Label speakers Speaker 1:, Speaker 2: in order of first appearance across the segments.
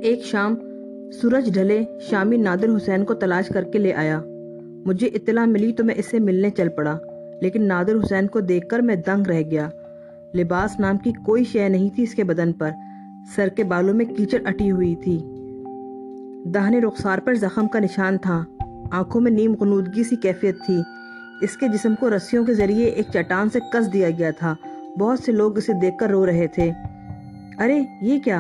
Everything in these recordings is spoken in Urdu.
Speaker 1: ایک شام سورج ڈھلے شامی نادر حسین کو تلاش کر کے لے آیا۔ مجھے اطلاع ملی تو میں اسے ملنے چل پڑا، لیکن نادر حسین کو دیکھ کر میں دنگ رہ گیا۔ لباس نام کی کوئی شے نہیں تھی اس کے بدن پر، سر کے بالوں میں کیچڑ اٹی ہوئی تھی، داہنے رخسار پر زخم کا نشان تھا، آنکھوں میں نیم غنودگی سی کیفیت تھی۔ اس کے جسم کو رسیوں کے ذریعے ایک چٹان سے کس دیا گیا تھا۔ بہت سے لوگ اسے دیکھ کر رو رہے تھے۔ ارے یہ کیا؟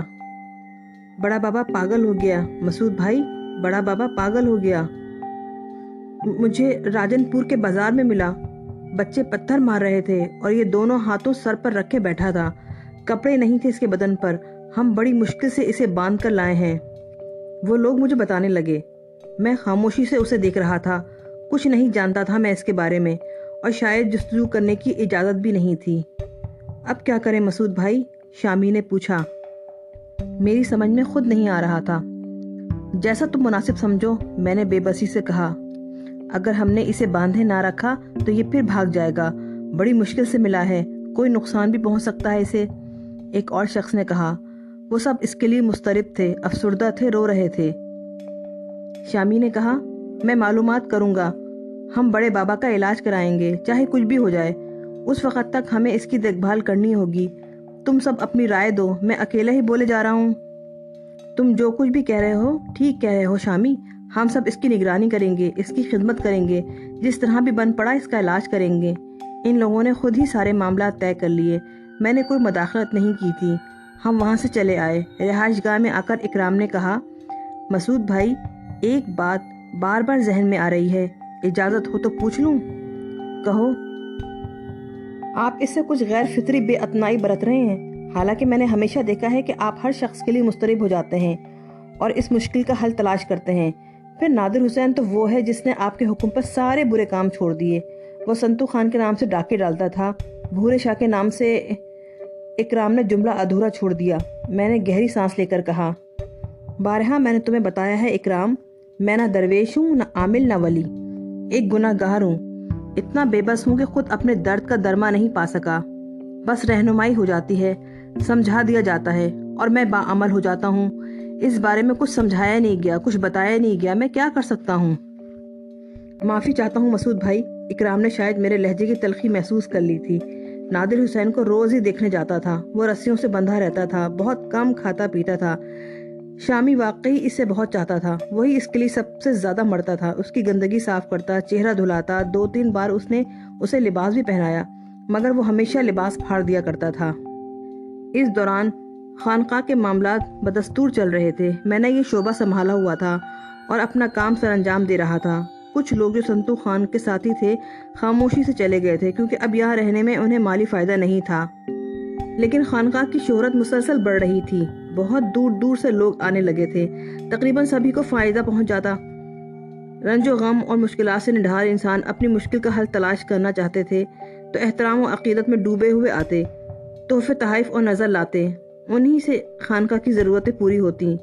Speaker 1: بڑا بابا پاگل ہو گیا مسعود بھائی، بڑا بابا پاگل ہو گیا۔ مجھے راجن پور کے بازار میں ملا، بچے پتھر مار رہے تھے اور یہ دونوں ہاتھوں سر پر رکھے بیٹھا تھا، کپڑے نہیں تھے اس کے بدن پر، ہم بڑی مشکل سے اسے باندھ کر لائے ہیں۔ وہ لوگ مجھے بتانے لگے، میں خاموشی سے اسے دیکھ رہا تھا، کچھ نہیں جانتا تھا میں اس کے بارے میں، اور شاید جستجو کرنے کی اجازت بھی نہیں تھی۔ اب کیا کریں مسعود بھائی؟ شامی نے پوچھا۔ میری سمجھ میں خود نہیں آ رہا تھا۔ جیسا تم مناسب سمجھو، میں نے بے بسی سے کہا۔ اگر ہم نے اسے باندھے نہ رکھا تو یہ پھر بھاگ جائے گا، بڑی مشکل سے ملا ہے، کوئی نقصان بھی پہنچ سکتا ہے اسے۔ ایک اور شخص نے کہا۔ وہ سب اس کے لیے مضطرب تھے، افسردہ تھے، رو رہے تھے۔ شامی نے کہا، میں معلومات کروں گا، ہم بڑے بابا کا علاج کرائیں گے، چاہے کچھ بھی ہو جائے، اس وقت تک ہمیں اس کی دیکھ بھال کرنی ہوگی۔ تم سب اپنی رائے دو، میں اکیلا ہی بولے جا رہا ہوں۔ تم جو کچھ بھی کہہ رہے ہو ٹھیک کہہ رہے ہو شامی، ہم سب اس کی نگرانی کریں گے، اس کی خدمت کریں گے، جس طرح بھی بن پڑا اس کا علاج کریں گے۔ ان لوگوں نے خود ہی سارے معاملات طے کر لیے، میں نے کوئی مداخلت نہیں کی تھی۔ ہم وہاں سے چلے آئے۔ رہائش گاہ میں آ کر اکرام نے کہا، مسعود بھائی ایک بات بار بار ذہن میں آ رہی ہے، اجازت ہو تو پوچھ لوں؟ کہو۔ آپ اس سے کچھ غیر فطری بے اتنائی برت رہے ہیں، حالانکہ میں نے ہمیشہ دیکھا ہے کہ آپ ہر شخص کے لیے مضطرب ہو جاتے ہیں اور اس مشکل کا حل تلاش کرتے ہیں۔ پھر نادر حسین تو وہ ہے جس نے آپ کے حکم پر سارے برے کام چھوڑ دیے۔ وہ سنتو خان کے نام سے ڈاکے ڈالتا تھا، بھورے شاہ کے نام سے۔ اکرام نے جملہ ادھورا چھوڑ دیا۔ میں نے گہری سانس لے کر کہا، بارہا میں نے تمہیں بتایا ہے اکرام، میں نہ درویش ہوں، نہ عامل، نہ ولی، ایک گناہ گار ہوں، اتنا بے بس ہوں کہ خود اپنے درد کا درما نہیں پا سکا۔ بس رہنمائی ہو جاتی ہے، سمجھا دیا جاتا ہے اور میں باعمل ہو جاتا ہوں۔ اس بارے میں کچھ سمجھایا نہیں گیا، کچھ بتایا نہیں گیا، میں کیا کر سکتا ہوں؟ معافی چاہتا ہوں مسعود بھائی۔ اکرام نے شاید میرے لہجے کی تلخی محسوس کر لی تھی۔ نادر حسین کو روز ہی دیکھنے جاتا تھا، وہ رسیوں سے بندھا رہتا تھا، بہت کم کھاتا پیتا تھا۔ شامی واقعی اس سے بہت چاہتا تھا، وہی اس کے لیے سب سے زیادہ مرتا تھا، اس کی گندگی صاف کرتا، چہرہ دھلاتا، 2-3 بار اس نے اسے لباس بھی پہنایا، مگر وہ ہمیشہ لباس پھاڑ دیا کرتا تھا۔ اس دوران خانقاہ کے معاملات بدستور چل رہے تھے، میں نے یہ شعبہ سنبھالا ہوا تھا اور اپنا کام سر انجام دے رہا تھا۔ کچھ لوگ جو سنتو خان کے ساتھی تھے خاموشی سے چلے گئے تھے، کیونکہ اب یہاں رہنے میں انہیں مالی فائدہ نہیں تھا، لیکن خانقاہ کی شہرت مسلسل بڑھ رہی تھی، بہت دور دور سے لوگ آنے لگے تھے، تقریباً سبھی کو فائدہ پہنچ جاتا۔ رنج و غم اور مشکلات سے نڈھال انسان اپنی مشکل کا حل تلاش کرنا چاہتے تھے تو احترام و عقیدت میں ڈوبے ہوئے آتے، تحفے تحائف اور نظر لاتے، انہی سے خانقاہ کی ضرورتیں پوری ہوتی۔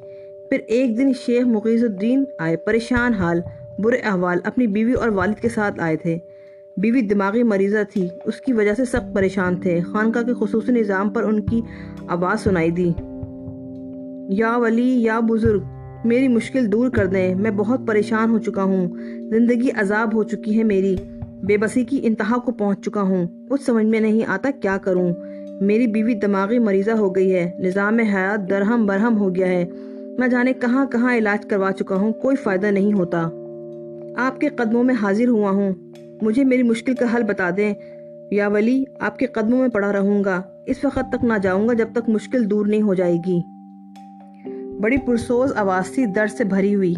Speaker 1: پھر ایک دن شیخ مغیث الدین آئے، پریشان حال، برے احوال، اپنی بیوی اور والد کے ساتھ آئے تھے۔ بیوی دماغی مریضہ تھی، اس کی وجہ سے سخت پریشان تھے۔ خانقاہ کے خصوصی نظام پر ان کی آواز سنائی دی، یا ولی، یا بزرگ، میری مشکل دور کر دیں، میں بہت پریشان ہو چکا ہوں، زندگی عذاب ہو چکی ہے میری، بے بسی کی انتہا کو پہنچ چکا ہوں، کچھ سمجھ میں نہیں آتا کیا کروں، میری بیوی دماغی مریضہ ہو گئی ہے، نظام حیات درہم برہم ہو گیا ہے، نہ جانے کہاں کہاں علاج کروا چکا ہوں، کوئی فائدہ نہیں ہوتا، آپ کے قدموں میں حاضر ہوا ہوں، مجھے میری مشکل کا حل بتا دیں، یا ولی، آپ کے قدموں میں پڑا رہوں گا، اس وقت تک نہ جاؤں گا جب تک مشکل دور نہیں ہو جائے گی۔ بڑی پرسوز آواز تھی، درد سے بھری ہوئی۔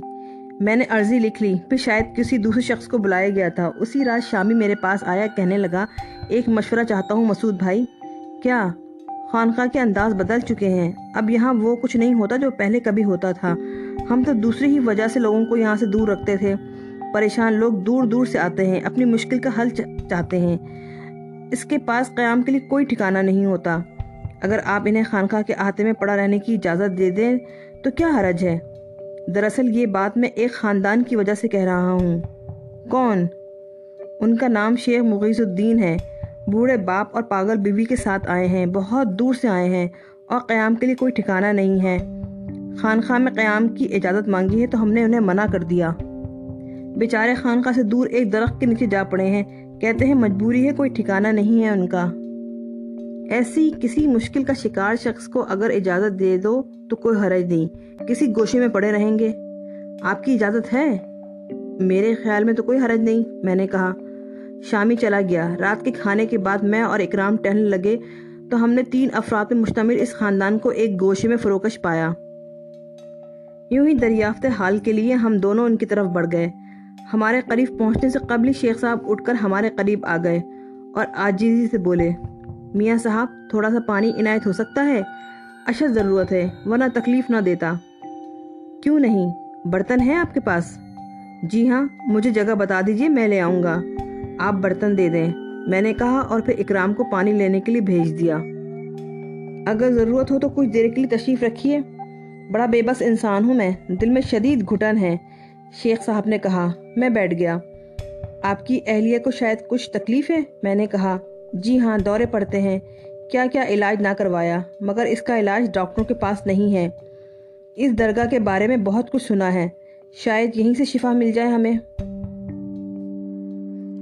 Speaker 1: میں نے عرضی لکھ لی، پھر شاید کسی دوسرے شخص کو بلایا گیا تھا۔ اسی رات شامی میرے پاس آیا، کہنے لگا، ایک مشورہ چاہتا ہوں مسعود بھائی۔ کیا؟ خانقاہ کے انداز بدل چکے ہیں، اب یہاں وہ کچھ نہیں ہوتا جو پہلے کبھی ہوتا تھا، ہم تو دوسری ہی وجہ سے لوگوں کو یہاں سے دور رکھتے تھے، پریشان لوگ دور دور سے آتے ہیں، اپنی مشکل کا حل چاہتے ہیں، اس کے پاس قیام کے لیے کوئی ٹھکانہ نہیں ہوتا، اگر آپ انہیں خانقاہ کے احاطے میں پڑا رہنے کی اجازت دے دیں تو کیا حرج ہے؟ دراصل یہ بات میں ایک خاندان کی وجہ سے کہہ رہا ہوں۔ کون؟ ان کا نام شیخ مغیث الدین ہے، بوڑھے باپ اور پاگل بیوی کے ساتھ آئے ہیں، بہت دور سے آئے ہیں اور قیام کے لیے کوئی ٹھکانہ نہیں ہے، خانقاہ میں قیام کی اجازت مانگی ہے تو ہم نے انہیں منع کر دیا۔ بیچارے خانقاہ سے دور ایک درخت کے نیچے جا پڑے ہیں، کہتے ہیں مجبوری ہے، کوئی ٹھکانہ نہیں ہے ان کا۔ ایسی کسی مشکل کا شکار شخص کو اگر اجازت دے دو تو کوئی حرج نہیں، کسی گوشے میں پڑے رہیں گے۔ آپ کی اجازت ہے؟ میرے خیال میں تو کوئی حرج نہیں، میں نے کہا۔ شامی چلا گیا۔ رات کے کھانے کے بعد میں اور اکرام ٹہلنے لگے تو ہم نے 3 افراد پر مشتمل اس خاندان کو ایک گوشے میں فروکش پایا۔ یوں ہی دریافت حال کے لیے ہم دونوں ان کی طرف بڑھ گئے۔ ہمارے قریب پہنچنے سے قبل ہی شیخ صاحب اٹھ کر ہمارے قریب آ گئے اور عاجزی سے بولے، میاں صاحب تھوڑا سا پانی عنایت ہو سکتا ہے؟ اشد ضرورت ہے، ورنہ تکلیف نہ دیتا۔ کیوں نہیں، برتن ہیں آپ کے پاس؟ جی ہاں، مجھے جگہ بتا دیجئے، میں لے آؤں گا۔ آپ برتن دے دیں، میں نے کہا اور پھر اکرام کو پانی لینے کے لیے بھیج دیا۔ اگر ضرورت ہو تو کچھ دیر کے لیے تشریف رکھیے، بڑا بے بس انسان ہوں میں، دل میں شدید گھٹن ہے، شیخ صاحب نے کہا۔ میں بیٹھ گیا۔ آپ کی اہلیہ کو شاید کچھ تکلیف ہے؟ میں نے کہا۔ جی ہاں، دورے پڑتے ہیں، کیا کیا علاج نہ کروایا، مگر اس کا علاج ڈاکٹروں کے پاس نہیں ہے۔ اس درگاہ کے بارے میں بہت کچھ سنا ہے، شاید یہیں سے شفا مل جائے ہمیں۔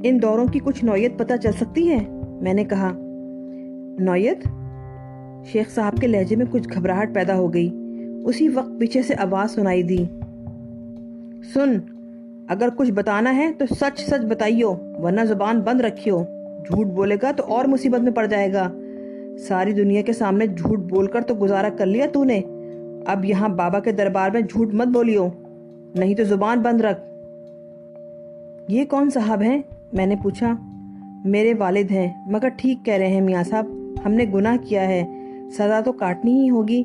Speaker 1: ان دوروں کی کچھ نوعیت پتہ چل سکتی ہے؟ میں نے کہا۔ نوعیت؟ شیخ صاحب کے لہجے میں کچھ گھبراہٹ پیدا ہو گئی۔ اسی وقت پیچھے سے آواز سنائی دی، سن، اگر کچھ بتانا ہے تو سچ سچ بتائیو، ورنہ زبان بند رکھیو، جھوٹ بولے گا تو اور مصیبت میں پڑ جائے گا۔ ساری دنیا کے سامنے جھوٹ بول کر تو گزارا کر لیا تو نے، اب یہاں بابا کے دربار میں جھوٹ مت بولیو، نہیں تو زبان بند رکھ۔ یہ کون صاحب ہیں؟ میں نے پوچھا۔ میرے والد ہیں، مگر ٹھیک کہہ رہے ہیں میاں صاحب، ہم نے گناہ کیا ہے، سزا تو کاٹنی ہی ہوگی۔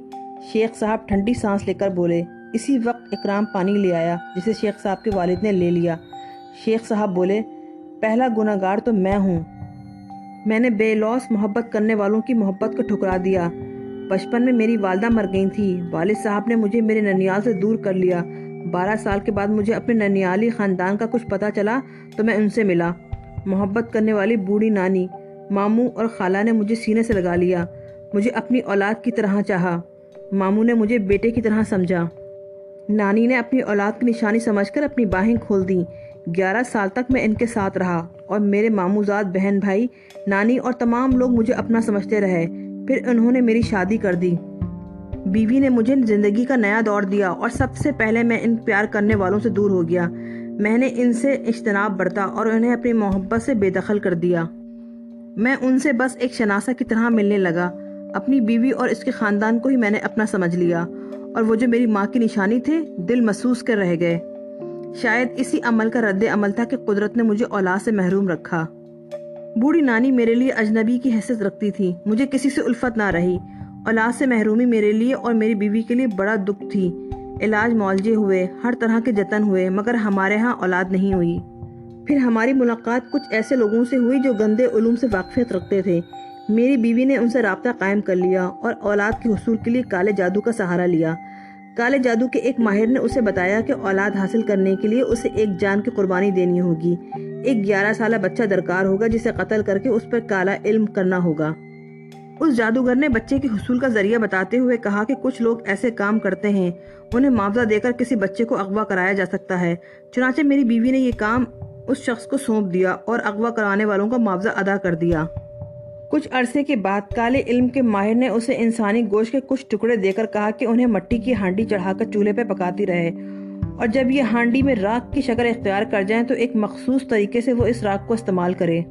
Speaker 1: شیخ صاحب ٹھنڈی سانس لے کر بولے۔ اسی وقت اکرام پانی لے آیا جسے شیخ صاحب کے والد نے لے لیا۔ شیخ صاحب بولے، پہلا گناہ گار تو میں ہوں، میں نے بے لوث محبت کرنے والوں کی محبت کو ٹھکرا دیا۔ بچپن میں میری والدہ مر گئی تھی، والد صاحب نے مجھے میرے ننیال سے دور کر لیا۔ 12 سال کے بعد مجھے اپنے ننیالی خاندان کا کچھ پتہ چلا تو میں ان سے ملا۔ محبت کرنے والی بوڑھی نانی، ماموں اور خالہ نے مجھے سینے سے لگا لیا، مجھے اپنی اولاد کی طرح چاہا۔ ماموں نے مجھے بیٹے کی طرح سمجھا، نانی نے اپنی اولاد کی نشانی سمجھ کر اپنی باہیں کھول دیں۔ 11 سال تک میں ان کے ساتھ رہا اور میرے ماموزاد بہن بھائی، نانی اور تمام لوگ مجھے اپنا سمجھتے رہے۔ پھر انہوں نے میری شادی کر دی۔ بیوی نے مجھے زندگی کا نیا دور دیا اور سب سے پہلے میں ان پیار کرنے والوں سے دور ہو گیا۔ میں نے ان سے اجتناب برتا اور انہیں اپنی محبت سے بے دخل کر دیا۔ میں ان سے بس ایک شناسہ کی طرح ملنے لگا۔ اپنی بیوی اور اس کے خاندان کو ہی میں نے اپنا سمجھ لیا، اور وہ جو میری ماں کی نشانی تھے دل محسوس کر رہ گئے۔ شاید اسی عمل کا رد عمل تھا کہ قدرت نے مجھے اولاد سے محروم رکھا۔ بوڑھی نانی میرے لیے اجنبی کی حیثیت رکھتی تھی، مجھے کسی سے الفت نہ رہی۔ اولاد سے محرومی میرے لیے اور میری بیوی کے لیے بڑا دکھ تھی۔ علاج معالجے ہوئے، ہر طرح کے جتن ہوئے، مگر ہمارے ہاں اولاد نہیں ہوئی۔ پھر ہماری ملاقات کچھ ایسے لوگوں سے ہوئی جو گندے علوم سے واقفیت رکھتے تھے۔ میری بیوی نے ان سے رابطہ قائم کر لیا اور اولاد کے حصول کے لیے کالے جادو کا سہارا لیا۔ کالے جادو کے ایک ماہر نے اسے بتایا کہ اولاد حاصل کرنے کے لیے اسے ایک جان کی قربانی دینی ہوگی، ایک 11 سالہ بچہ درکار ہوگا جسے قتل کر کے اس پر کالا علم کرنا ہوگا۔ اس جادوگر نے بچے کے حصول کا ذریعہ بتاتے ہوئے کہا کہ کچھ لوگ ایسے کام کرتے ہیں، انہیں معاوضہ دے کر کسی بچے کو اغوا کرایا جا سکتا ہے۔ چنانچہ میری بیوی نے یہ کام اس شخص کو سونپ دیا اور اغوا کرانے والوں کا معاوضہ ادا کر دیا۔ کچھ عرصے کے بعد کالے علم کے ماہر نے اسے انسانی گوشت کے کچھ ٹکڑے دے کر کہا کہ انہیں مٹی کی ہانڈی چڑھا کر چولہے پہ پکاتی رہے، اور جب یہ ہانڈی میں راکھ کی شکل اختیار کر جائیں تو ایک مخصوص طریقے سے وہ اس راکھ کو استعمال کرے۔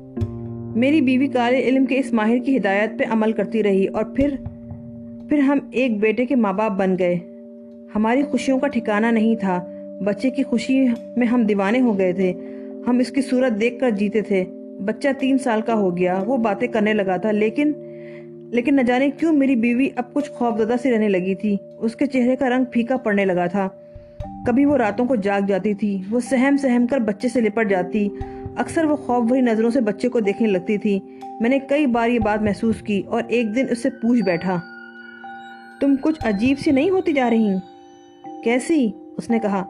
Speaker 1: میری بیوی کالے علم کے اس ماہر کی ہدایت پہ عمل کرتی رہی اور پھر ہم ایک بیٹے کے ماں باپ بن گئے۔ ہماری خوشیوں کا ٹھکانہ نہیں تھا، بچے کی خوشی میں ہم دیوانے ہو گئے تھے، ہم اس کی صورت دیکھ کر جیتے تھے۔ بچہ 3 سال کا ہو گیا، وہ باتیں کرنے لگا تھا، لیکن نہ جانے کیوں میری بیوی اب کچھ خوفزدہ سی رہنے لگی تھی۔ اس کے چہرے کا رنگ پھیکا پڑنے لگا تھا، کبھی وہ راتوں کو جاگ جاتی تھی، وہ سہم کر بچے سے لپٹ جاتی، اکثر وہ خوف بھری نظروں سے بچے کو دیکھنے لگتی تھی۔ میں نے کئی بار یہ بات محسوس کی اور ایک دن اس سے پوچھ بیٹھا، تم کچھ عجیب سی نہیں ہوتی جا رہی؟ کیسی؟ اس نے کہا،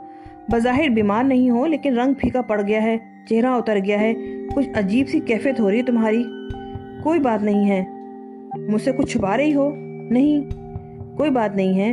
Speaker 1: بظاہر بیمار نہیں ہو لیکن رنگ پھیکا پڑ گیا ہے، چہرہ اتر گیا ہے، کچھ عجیب سی کیفیت ہو رہی ہے تمہاری۔ کوئی بات نہیں ہے۔ مجھ سے کچھ چھپا رہی ہو؟ نہیں، کوئی بات نہیں ہے۔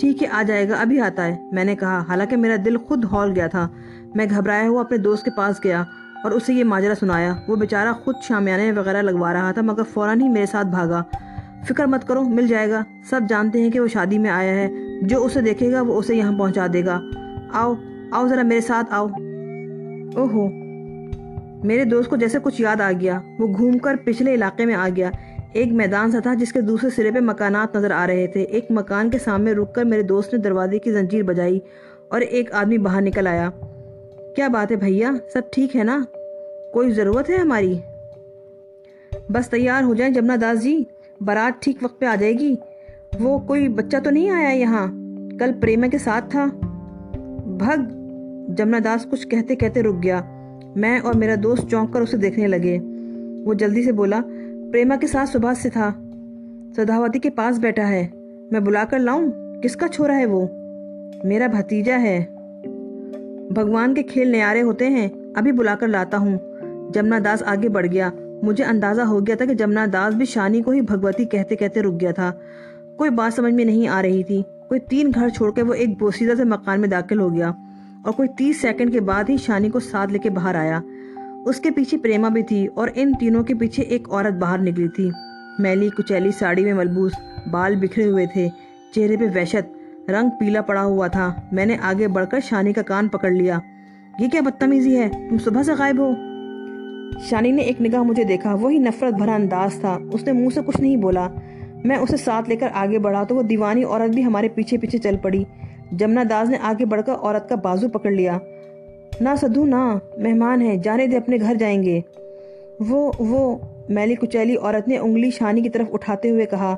Speaker 1: ٹھیک ہے، آ جائے گا، ابھی آتا ہے، میں نے کہا، حالانکہ میرا دل خود ہول گیا تھا۔ میں گھبرایا ہوا اپنے دوست کے پاس گیا اور اسے یہ ماجرا سنایا۔ وہ بیچارہ خود شامیانے وغیرہ لگوا رہا تھا مگر فوراً ہی میرے ساتھ بھاگا۔ فکر مت کرو، مل جائے گا، سب جانتے ہیں کہ وہ شادی میں آیا ہے، جو اسے دیکھے گا وہ اسے یہاں پہنچا دے گا۔ آؤ آؤ ذرا میرے ساتھ آؤ۔ اوہو، میرے دوست کو جیسے کچھ یاد آ گیا۔ وہ گھوم کر پچھلے علاقے میں آ گیا۔ ایک میدان سا تھا جس کے دوسرے سرے پہ مکانات نظر آ رہے تھے۔ ایک مکان کے سامنے رک کر میرے دوست نے دروازے کی زنجیر بجائی اور ایک آدمی باہر نکل آیا۔ کیا بات ہے بھیا، سب ٹھیک ہے نا؟ کوئی ضرورت ہے ہماری؟ بس تیار ہو جائیں جمنا داس جی، بارات ٹھیک وقت پہ آ جائے گی۔ وہ کوئی بچہ تو نہیں آیا یہاں؟ کل پریما کے ساتھ تھا۔ بھگ! جمنا داس کچھ کہتے کہتے رک گیا۔ میں اور میرا دوست چونک کر اسے دیکھنے لگے۔ وہ جلدی سے بولا، پریما کے ساتھ صبح سے تھا، سدھاوتی کے پاس بیٹھا ہے۔ میں بلا کر لاؤں؟ کس کا چھوڑا ہے وہ؟ میرا بھتیجا ہے۔ بھگوان کے کھیل نیارے ہوتے ہیں، ابھی بلا کر لاتا ہوں۔ جمنا داس آگے بڑھ گیا۔ مجھے اندازہ ہو گیا تھا کہ جمنا داس بھی شانی کو ہی بھگوتی کہتے کہتے رک گیا تھا۔ کوئی بات سمجھ میں نہیں آ رہی تھی۔ کوئی 3 گھر چھوڑ کے وہ ایک بوسیدہ سے مکان میں داخل ہو گیا اور کوئی 30 سیکنڈ کے بعد ہی شانی کو ساتھ لے کے باہر آیا۔ اس کے پیچھے پریما بھی تھی اور ان تینوں کے پیچھے ایک عورت باہر نکلی تھی۔ میلی کچیلی ساڑی میں ملبوس، بال بکھرے ہوئے تھے، چہرے پہ وحشت، رنگ پیلا پڑا ہوا تھا۔ میں نے آگے بڑھ کر شانی کا کان پکڑ لیا۔ یہ کیا بدتمیزی ہے؟ تم صبح سے غائب ہو؟ شانی نے ایک نگاہ مجھے دیکھا، وہی نفرت بھرا انداز تھا۔ اس نے منہ سے کچھ نہیں بولا۔ میں اسے ساتھ لے کر آگے بڑھا تو وہ دیوانی عورت بھی ہمارے پیچھے پیچھے چل پڑی۔ جمنا داس نے آگے بڑھ کر عورت کا بازو پکڑ لیا۔ نہ سدھو نہ، مہمان ہیں، جانے دے، اپنے گھر جائیں گے۔ وہ میلی کچیلی عورت نے انگلی شانی کی طرف اٹھاتے ہوئے کہا۔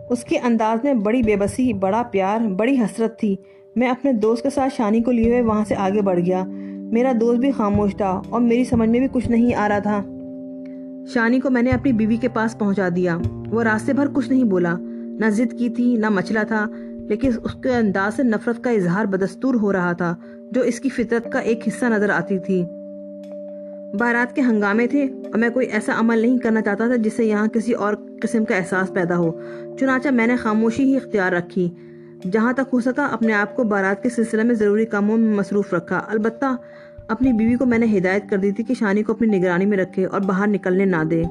Speaker 1: اس کے انداز میں بڑی بے بسی، بڑا پیار، بڑی حسرت تھی۔ میں اپنے دوست کے ساتھ شانی کو لیے ہوئے وہاں سے آگے بڑھ گیا۔ میرا دوست بھی خاموش تھا اور میری سمجھ میں بھی کچھ نہیں آ رہا تھا۔ شانی کو میں نے اپنی بیوی کے پاس پہنچا دیا۔ وہ راستے بھر کچھ نہیں بولا، نہ ضد کی تھی نہ مچلا تھا، لیکن اس کے انداز سے نفرت کا اظہار بدستور ہو رہا تھا جو اس کی فطرت کا ایک حصہ نظر آتی تھی۔ بارات کے ہنگامے تھے اور میں کوئی ایسا عمل نہیں کرنا چاہتا تھا جس سے یہاں کسی اور قسم کا احساس پیدا ہو۔ چنانچہ میں نے خاموشی ہی اختیار رکھی۔ جہاں تک ہو سکا اپنے آپ کو بارات کے سلسلے میں ضروری کاموں میں مصروف رکھا۔ البتہ اپنی بیوی کو میں نے ہدایت کر دی تھی کہ شانی کو اپنی نگرانی میں رکھے اور باہر نکلنے نہ دے۔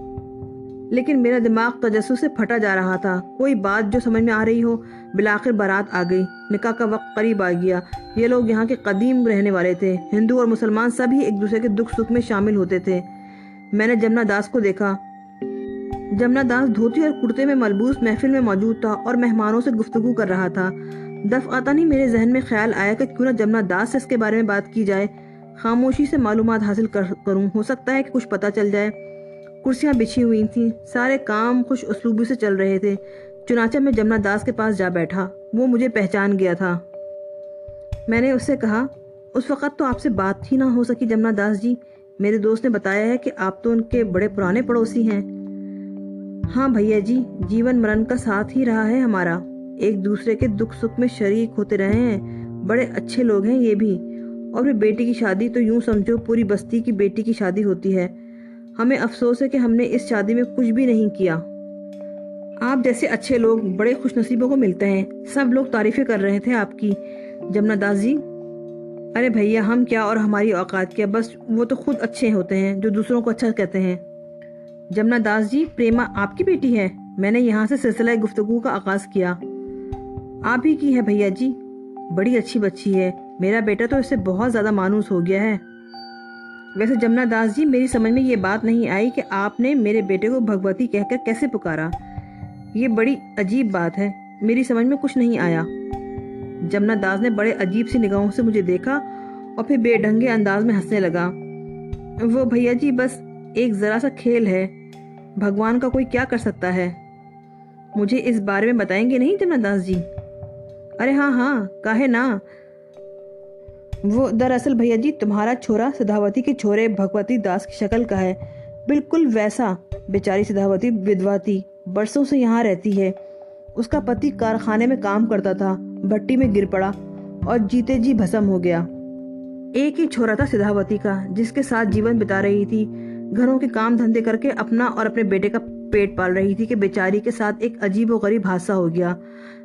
Speaker 1: لیکن میرا دماغ تجسس سے پھٹا جا رہا تھا۔ کوئی بات جو سمجھ میں آ رہی ہو۔ بالآخر بارات آ گئی، نکاح کا وقت قریب آ گیا۔ یہ لوگ یہاں کے قدیم رہنے والے تھے، ہندو اور مسلمان سب ہی ایک دوسرے کے دکھ سکھ میں شامل ہوتے تھے۔ میں نے جمنا داس کو دیکھا۔ جمنا داس دھوتی اور کرتے میں ملبوس محفل میں موجود تھا اور مہمانوں سے گفتگو کر رہا تھا۔ دفعتاً ہی میرے ذہن میں خیال آیا کہ کیوں نہ جمنا داس سے اس کے بارے میں بات کی جائے، خاموشی سے معلومات حاصل کروں، ہو سکتا ہے کہ کچھ پتہ چل جائے۔ کرسیاں بچھی ہوئی تھیں، سارے کام خوش اسلوبی سے چل رہے تھے۔ چنانچہ میں جمنا داس کے پاس جا بیٹھا۔ وہ مجھے پہچان گیا تھا۔ میں نے اس سے کہا، اس وقت تو آپ سے بات ہی نہ ہو سکی جمنا داس جی۔ میرے دوست نے بتایا ہے کہ آپ تو ان کے بڑے پرانے پڑوسی ہیں۔ ہاں بھیا جی، جیون مرن کا ساتھ ہی رہا ہے ہمارا، ایک دوسرے کے دکھ سکھ میں شریک ہوتے رہے ہیں، بڑے اچھے لوگ ہیں یہ بھی۔ اور پھر بیٹی کی شادی تو یوں سمجھو پوری بستی کی بیٹی کی شادی ہوتی ہے۔ ہمیں افسوس ہے کہ ہم نے اس شادی میں کچھ بھی نہیں کیا۔ آپ جیسے اچھے لوگ بڑے خوش نصیبوں کو ملتے ہیں۔ سب لوگ تعریفیں کر رہے تھے آپ کی جمنا داس جی۔ ارے بھیا، ہم کیا اور ہماری اوقات کیا، بس وہ تو خود اچھے ہوتے ہیں جو دوسروں کو اچھا کہتے ہیں۔ جمنا داس جی، پریما آپ کی بیٹی ہے؟ میں نے یہاں سے سلسلہ گفتگو کا آغاز کیا۔ آپ ہی کی ہے بھیا جی، بڑی اچھی بچی ہے، میرا بیٹا تو اس سے بہت زیادہ مانوس ہو گیا ہے۔ ویسے جمنا داس جی، میری سمجھ میں یہ بات نہیں آئی کہ آپ نے میرے بیٹے کو بھگوتی کہہ کر کیسے پکارا، یہ بڑی عجیب بات ہے، میری سمجھ میں کچھ نہیں آیا۔ جمنا داس نے بڑے عجیب سی نگاہوں سے مجھے دیکھا اور پھر بے ڈھنگے انداز میں ہنسنے لگا۔ وہ بھیا جی، بس ایک ذرا سا کھیل ہے، بھگوان کا کوئی کیا کر سکتا ہے۔ مجھے اس بارے میں بتائیں گے نہیں جمنا داس جی؟ ارے ہاں، کاہے نہ۔ وہ دراصل بھیا جی تمہارا چھورا سدھاوتی کے چھورے بھگوتی داس کی شکل کا ہے، بالکل ویسا۔ بیچاری سدھاوتی ودوا تھی، برسوں سے یہاں رہتی ہے۔ اس کا پتی کارخانے میں کام کرتا تھا، بھٹی میں گر پڑا اور جیتے جی بھسم ہو گیا۔ ایک ہی چھورا تھا سدھاوتی کا جس کے ساتھ جیون بتا رہی تھی، گھروں کے کام دھندے کر کے اپنا اور اپنے بیٹے کا پیٹ پال رہی تھی کہ بیچاری کے ساتھ ایک عجیب و غریب حادثہ ہو گیا۔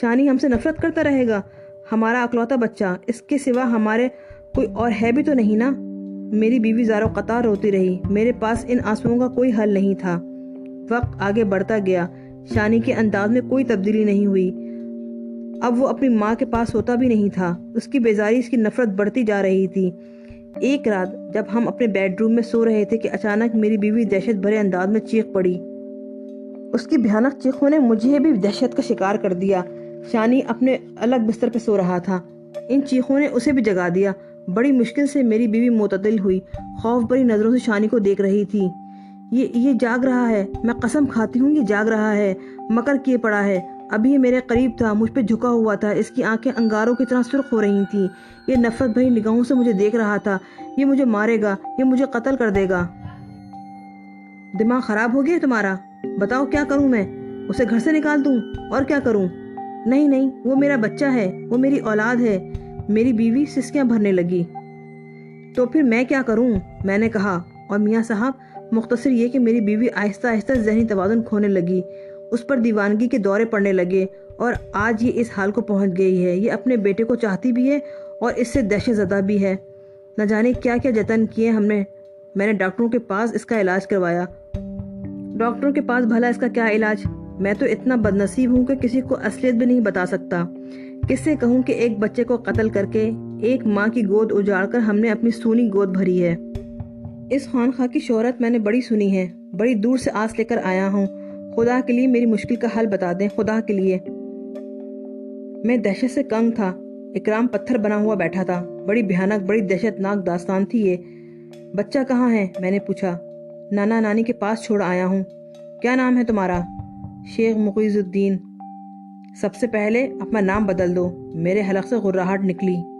Speaker 1: شانی ہم سے نفرت کرتا رہے گا؟ ہمارا اکلوتا بچہ، اس کے سوا ہمارے کوئی اور ہے بھی تو نہیں نا؟ میری بیوی زارو قطار روتی رہی۔ میرے پاس ان آنسوؤں کا کوئی حل نہیں تھا۔ وقت آگے بڑھتا گیا، شانی کے انداز میں کوئی تبدیلی نہیں ہوئی۔ اب وہ اپنی ماں کے پاس ہوتا بھی نہیں تھا۔ اس کی بیزاری، اس کی نفرت بڑھتی جا رہی تھی۔ ایک رات جب ہم اپنے بیڈ روم میں سو رہے تھے کہ اچانک میری بیوی دہشت بھرے انداز میں چیخ پڑی۔ اس کی بھیانک چیخوں نے مجھے بھی دہشت کا شکار کر دیا۔ شانی اپنے الگ بستر پہ سو رہا تھا۔ ان چیخوں نے اسے بھی جگا دیا۔ بڑی مشکل سے میری بیوی معتدل ہوئی، خوف بھری نظروں سے شانی کو دیکھ رہی تھی۔ یہ جاگ رہا ہے، میں قسم کھاتی ہوں یہ جاگ رہا ہے، مکر کیے پڑا ہے۔ ابھی یہ میرے قریب تھا، مجھ پہ جھکا ہوا تھا، اس کی آنکھیں انگاروں کی طرح سرخ ہو رہی تھیں۔ یہ نفرت بھری نگاہوں سے مجھے دیکھ رہا تھا۔ یہ مجھے مارے گا، یہ مجھے قتل کر دے گا۔ دماغ خراب ہو گیا تمہارا؟ بتاؤ کیا کروں میں؟ اسے گھر سے نکال دوں؟ اور کیا کروں؟ نہیں، وہ میرا بچہ ہے، وہ میری اولاد ہے۔ میری بیوی سسکیاں بھرنے لگی۔ تو پھر میں کیا کروں؟ میں نے کہا۔ اور میاں صاحب، مختصر یہ کہ میری بیوی آہستہ آہستہ ذہنی توازن کھونے لگی، اس پر دیوانگی کے دورے پڑنے لگے، اور آج یہ اس حال کو پہنچ گئی ہے۔ یہ اپنے بیٹے کو چاہتی بھی ہے اور اس سے دہشت زدہ بھی ہے۔ نہ جانے کیا کیا جتن کیے ہم نے۔ میں نے ڈاکٹروں کے پاس اس کا علاج کروایا۔ ڈاکٹروں کے پاس بھلا اس کا کیا علاج؟ میں تو اتنا بدنصیب ہوں کہ کسی کو اصلیت بھی نہیں بتا سکتا۔ کس سے کہوں کہ ایک بچے کو قتل کر کے ایک ماں کی گود اجاڑ کر ہم نے اپنی سونی گود بھری ہے۔ اس خانخواہ کی شہرت میں نے بڑی سنی ہے، بڑی دور سے آس لے کر آیا ہوں۔ خدا کے لیے میری مشکل کا حل بتا دیں، خدا کے لیے۔ میں دہشت سے کنگ تھا۔ اکرام پتھر بنا ہوا بیٹھا تھا۔ بڑی بھیانک، بڑی دہشت ناک داستان تھی یہ۔ بچہ کہاں ہے؟ میں نے پوچھا۔ نانا نانی کے پاس چھوڑ آیا ہوں۔ کیا نام ہے تمہارا؟ شیخ مقیز الدین۔ سب سے پہلے اپنا نام بدل دو۔ میرے حلق سے غراہٹ نکلی۔